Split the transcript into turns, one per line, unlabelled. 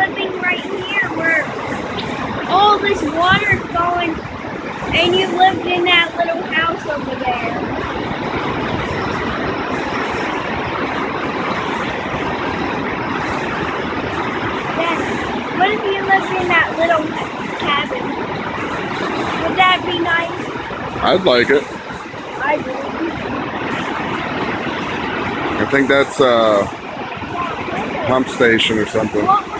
living right here where all this water's going and you lived in that little house over there? Then, what if you lived in that little cabin? Would that be nice?
I'd like it.
I would.
I think that's a pump station or something.
Well,